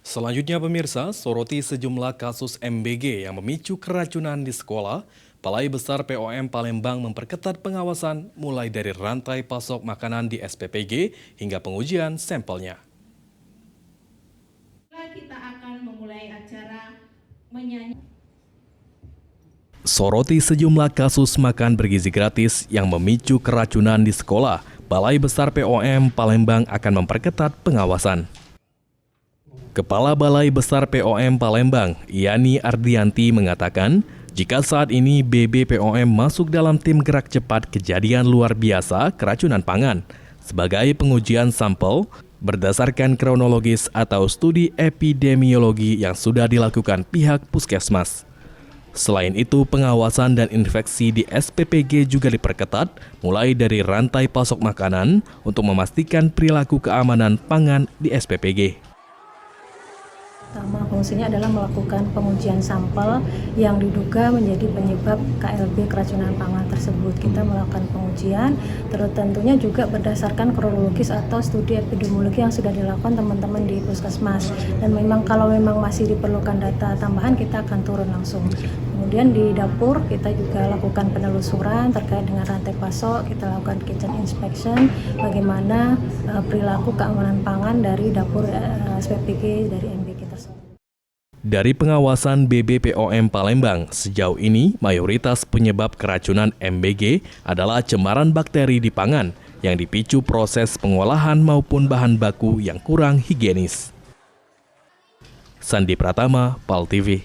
Selanjutnya pemirsa, soroti sejumlah kasus MBG yang memicu keracunan di sekolah. Balai Besar POM Palembang memperketat pengawasan mulai dari rantai pasok makanan di SPPG hingga pengujian sampelnya. Kita akan memulai acara menyanyi. Soroti sejumlah kasus makan bergizi gratis yang memicu keracunan di sekolah. Balai Besar POM Palembang akan memperketat pengawasan. Kepala Balai Besar POM Palembang, Yani Ardianti mengatakan, jika saat ini BBPOM masuk dalam tim gerak cepat kejadian luar biasa keracunan pangan sebagai pengujian sampel berdasarkan kronologis atau studi epidemiologi yang sudah dilakukan pihak puskesmas. Selain itu, pengawasan dan infeksi di SPPG juga diperketat mulai dari rantai pasok makanan untuk memastikan perilaku keamanan pangan di SPPG. Pertama, fungsinya adalah melakukan pengujian sampel yang diduga menjadi penyebab KLB keracunan pangan tersebut. Kita melakukan pengujian, terus tentunya juga berdasarkan kronologis atau studi epidemiologi yang sudah dilakukan teman-teman di puskesmas. Dan memang kalau memang masih diperlukan data tambahan, kita akan turun langsung. Kemudian di dapur kita juga lakukan penelusuran terkait dengan rantai pasok, kita lakukan kitchen inspection, bagaimana perilaku keamanan pangan dari dapur SPPG dari MBG tersebut. Dari pengawasan BBPOM Palembang, sejauh ini mayoritas penyebab keracunan MBG adalah cemaran bakteri di pangan yang dipicu proses pengolahan maupun bahan baku yang kurang higienis. Sandi Pratama, PAL TV.